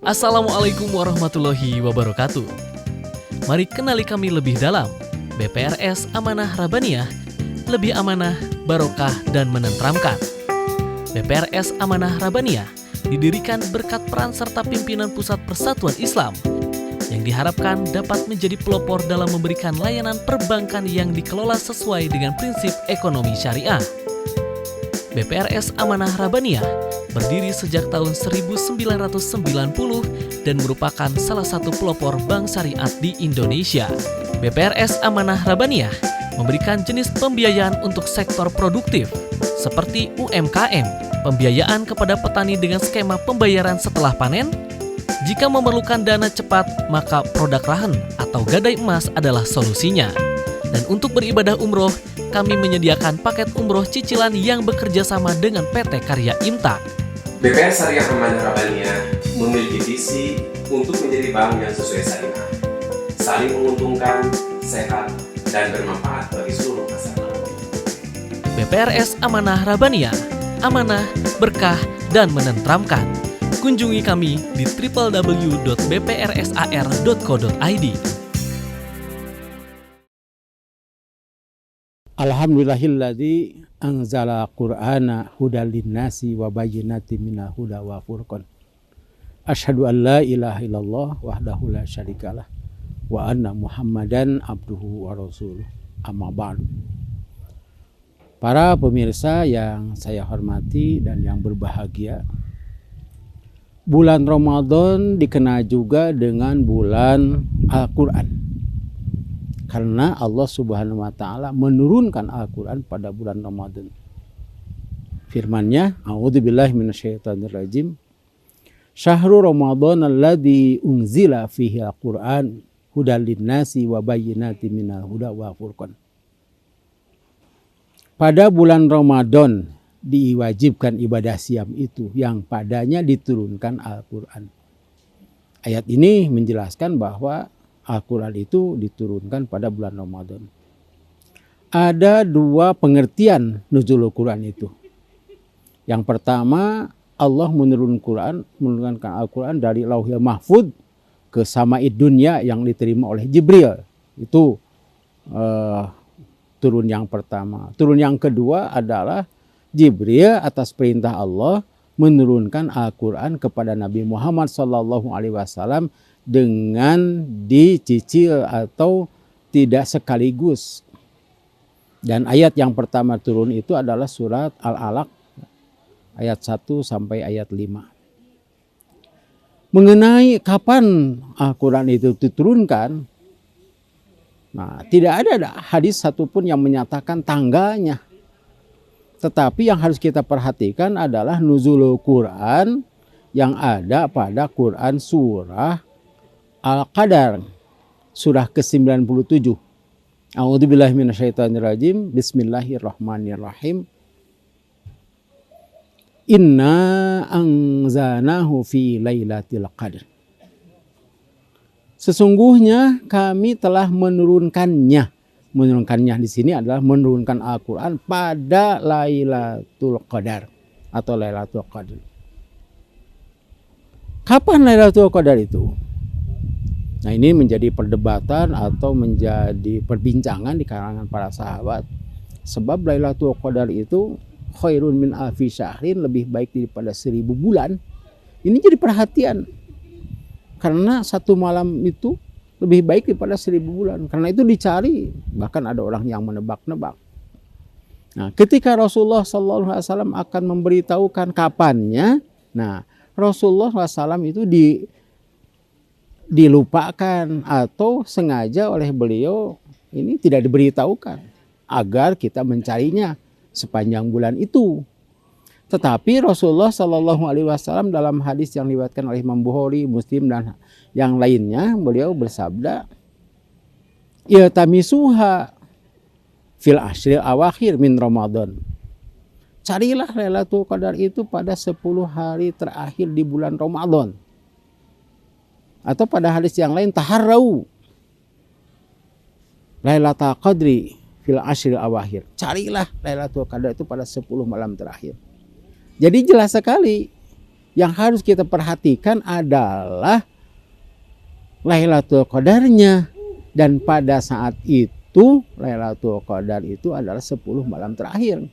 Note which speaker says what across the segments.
Speaker 1: Assalamualaikum warahmatullahi wabarakatuh. Mari kenali kami lebih dalam. BPRS Amanah Rabbaniyah, lebih amanah, barokah, dan menenteramkan. BPRS Amanah Rabbaniyah didirikan berkat peran serta pimpinan Pusat Persatuan Islam yang diharapkan dapat menjadi pelopor dalam memberikan layanan perbankan yang dikelola sesuai dengan prinsip ekonomi syariah. BPRS Amanah Rabbaniyah berdiri sejak tahun 1990 dan merupakan salah satu pelopor bank syariat di Indonesia. BPRS Amanah Rabbaniyah memberikan jenis pembiayaan untuk sektor produktif seperti UMKM, pembiayaan kepada petani dengan skema pembayaran setelah panen. Jika memerlukan dana cepat, maka produk rahen atau gadai emas adalah solusinya. Dan untuk beribadah umroh, kami menyediakan paket umroh cicilan yang bekerja sama dengan PT Karya Imtak.
Speaker 2: BPR Syariah Amanah Rabbaniyah memiliki visi untuk menjadi bank yang sesuai syariah, saling menguntungkan, sehat, dan bermanfaat bagi seluruh masyarakat.
Speaker 1: BPRS Amanah Rabbaniyah, amanah, berkah, dan menenteramkan. Kunjungi kami di www.bprsar.co.id.
Speaker 3: Alhamdulillahilladzi anzala Qur'ana hudal linnasi wa bayyinatin minal huda wa furqan. Asyhadu an la ilaha illallah wahdahu la syarikalah wa anna Muhammadan abduhu wa rasuluh. Amma ba'du. Para pemirsa yang saya hormati dan yang berbahagia, bulan Ramadan dikenal juga dengan bulan Al-Qur'an. Karena Allah Subhanahu wa taala menurunkan Al-Qur'an pada bulan Ramadan. Firman-Nya, A'udzubillahi minasyaitonirrajim. Syahrul Ramadan alladzi unzila fihi al-Qur'an hudal linnasi wa bayyinatin minal huda wa furqan. Pada bulan Ramadan diwajibkan ibadah siam itu yang padanya diturunkan Al-Qur'an. Ayat ini menjelaskan bahwa Al-Quran itu diturunkan pada bulan Ramadan. Ada dua pengertian nuzulul Quran itu. Yang pertama, Allah menurunkan Al-Quran dari Lauhil Mahfud ke Sama'id Dunya yang diterima oleh Jibril. Itu turun yang pertama. Turun yang kedua adalah Jibril atas perintah Allah menurunkan Al-Quran kepada Nabi Muhammad SAW dengan dicicil atau tidak sekaligus. Dan ayat yang pertama turun itu adalah surat Al-Alaq ayat 1 sampai ayat 5. Mengenai kapan Al-Quran itu diturunkan, nah, tidak ada hadis satupun yang menyatakan tanggalnya. Tetapi yang harus kita perhatikan adalah nuzulul Quran yang ada pada Quran surah Al-Qadar, surah ke-97. A'udzubillahi minasyaitonirrajim. Bismillahirrahmanirrahim. Inna anzalnahu fi lailatul qadr. Sesungguhnya kami telah menurunkannya. Menurunkannya di sini adalah menurunkan Al-Qur'an pada Lailatul Qadar atau Lailatul Qadr. Kapan Lailatul Qadar itu? Nah, ini menjadi perdebatan atau menjadi perbincangan di kalangan para sahabat. Sebab Lailatul Qadar itu khairun min alfi syahrin, lebih baik daripada 1000 bulan. Ini jadi perhatian. Karena satu malam itu lebih baik daripada 1000 bulan. Karena itu dicari, bahkan ada orang yang menebak-nebak. Nah, ketika Rasulullah SAW akan memberitahukan kapannya, nah Rasulullah SAW itu dilupakan atau sengaja oleh beliau ini tidak diberitahukan agar kita mencarinya sepanjang bulan itu. Tetapi Rasulullah SAW dalam hadis yang diriwayatkan oleh Imam Bukhari, Muslim dan yang lainnya, beliau bersabda, "Iltamisuha fil ashril awakhir min Ramadan." Carilah Lailatul Qadar itu pada 10 hari terakhir di bulan Ramadan. Atau pada hadis yang lain, taharrau Lailatul Qadri fil ashril awakhir. Carilah Lailatul Qadar itu pada 10 malam terakhir. Jadi jelas sekali Yang harus kita perhatikan adalah Lailatul Qadarnya. Dan pada saat itu Lailatul Qadar itu adalah 10 malam terakhir.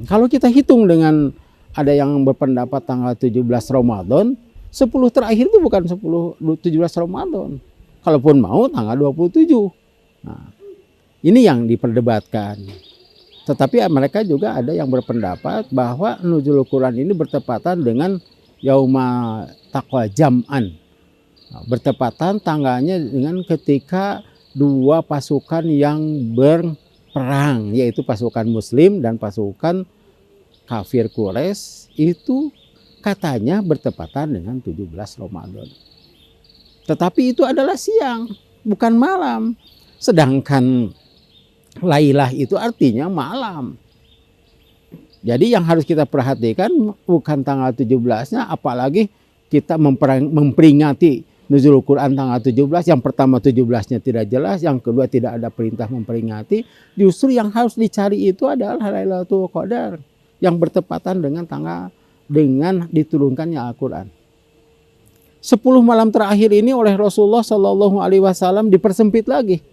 Speaker 3: Kalau kita hitung dengan ada yang berpendapat tanggal 17 Ramadan, 10 terakhir itu bukan 17 Ramadan. Kalaupun mau tanggal 27. Nah, ini yang diperdebatkan. Tetapi mereka juga ada yang berpendapat bahwa Nuzulul Quran ini bertepatan dengan Yauma Taqwa Jam'an. Nah, bertepatan tanggalnya dengan ketika dua pasukan yang berperang, yaitu pasukan Muslim dan pasukan kafir Quraisy, itu katanya bertepatan dengan 17 Ramadan. Tetapi itu adalah siang, bukan malam. Sedangkan Lailah itu artinya malam. Jadi yang harus kita perhatikan bukan tanggal 17-nya, apalagi kita memperingati Nuzulul Quran tanggal 17. Yang pertama 17-nya tidak jelas, yang kedua tidak ada perintah memperingati. Justru yang harus dicari itu adalah Lailatul Qadar yang bertepatan dengan diturunkannya Al-Quran. 10 malam terakhir ini oleh Rasulullah Shallallahu Alaihi Wasallam dipersempit lagi.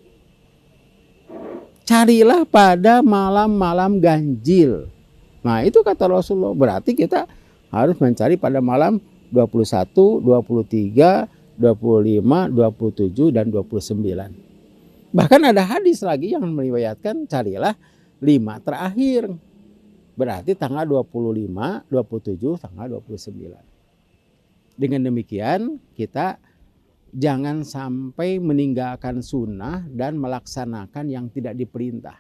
Speaker 3: Carilah pada malam-malam ganjil. Nah itu kata Rasulullah, berarti kita harus mencari pada malam 21, 23, 25, 27, dan 29. Bahkan ada hadis lagi yang meriwayatkan carilah 5 terakhir. Berarti tanggal 25, 27, tanggal 29. Dengan demikian kita jangan sampai meninggalkan sunnah dan melaksanakan yang tidak diperintah.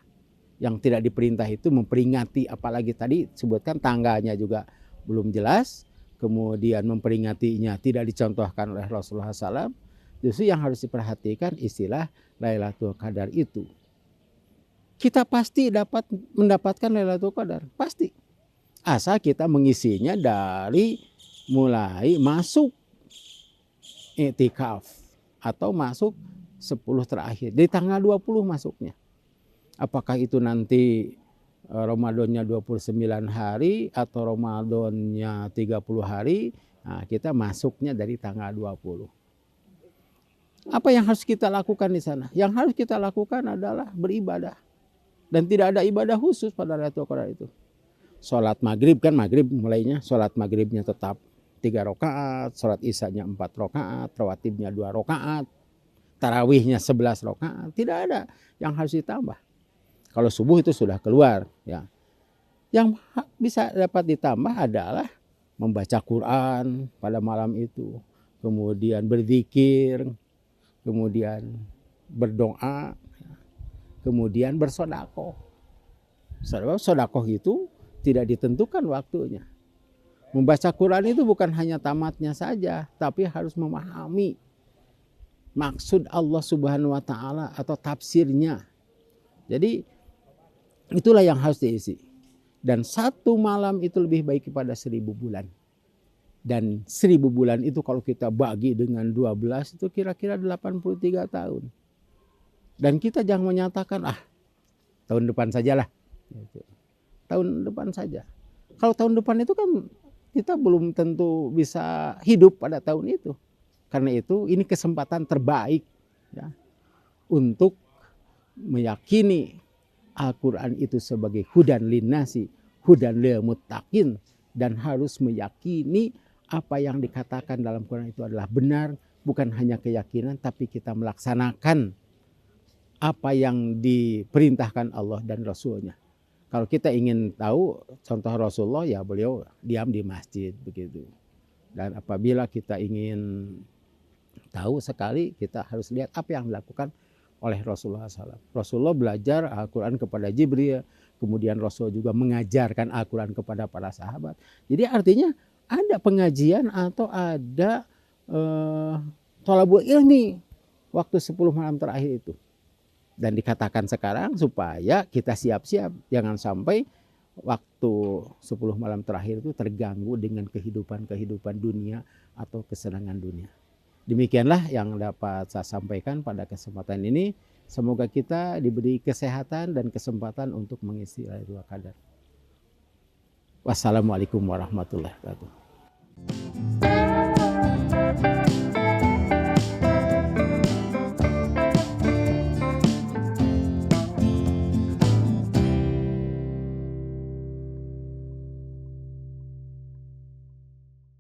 Speaker 3: Yang tidak diperintah itu memperingati, apalagi tadi sebutkan tanggalnya juga belum jelas. Kemudian memperingatinya tidak dicontohkan oleh Rasulullah SAW. Justru yang harus diperhatikan istilah Lailatul Qadar itu. Kita pasti dapat mendapatkan Lailatul Qadar, pasti. Asal kita mengisinya dari mulai masuk i'tikaf atau masuk 10 terakhir. Di tanggal 20 masuknya. Apakah itu nanti Ramadannya 29 hari atau Ramadannya 30 hari, nah, kita masuknya dari tanggal 20. Apa yang harus kita lakukan di sana? Yang harus kita lakukan adalah beribadah. Dan tidak ada ibadah khusus pada Lailatul Qadar itu. Sholat maghrib kan maghrib mulainya, sholat maghribnya tetap 3 rakaat, sholat isyanya 4 rakaat, rawatibnya 2 rakaat, tarawihnya 11 rakaat. Tidak ada yang harus ditambah. Kalau subuh itu sudah keluar, ya. Yang bisa dapat ditambah adalah membaca Quran pada malam itu, kemudian berzikir, kemudian berdoa, kemudian bersedekah. Sedekah itu tidak ditentukan waktunya. Membaca Quran itu bukan hanya tamatnya saja, tapi harus memahami maksud Allah Subhanahu wa Ta'ala atau tafsirnya. Jadi itulah yang harus diisi. Dan 1 malam itu lebih baik kepada 1000 bulan. Dan 1000 bulan itu kalau kita bagi dengan 12 itu kira-kira 83 tahun. Dan kita jangan menyatakan tahun depan sajalah. Tahun depan saja. Kalau tahun depan itu kan kita belum tentu bisa hidup pada tahun itu. Karena itu ini kesempatan terbaik ya, untuk meyakini Al-Quran itu sebagai hudan linnasi, hudan lil muttaqin, dan harus meyakini apa yang dikatakan dalam Quran itu adalah benar, bukan hanya keyakinan tapi kita melaksanakan apa yang diperintahkan Allah dan Rasulnya. Kalau kita ingin tahu contoh Rasulullah, ya beliau diam di masjid begitu. Dan apabila kita ingin tahu sekali, kita harus lihat apa yang dilakukan oleh Rasulullah SAW. Rasulullah belajar Al-Quran kepada Jibril, kemudian Rasul juga mengajarkan Al-Quran kepada para sahabat. Jadi artinya ada pengajian atau ada thalabul ilmi waktu 10 malam terakhir itu. Dan dikatakan sekarang supaya kita siap-siap. Jangan sampai waktu 10 malam terakhir itu terganggu dengan kehidupan dunia atau kesenangan dunia. Demikianlah yang dapat saya sampaikan pada kesempatan ini. Semoga kita diberi kesehatan dan kesempatan untuk mengisi Lailatul Qadar. Wassalamualaikum warahmatullahi wabarakatuh.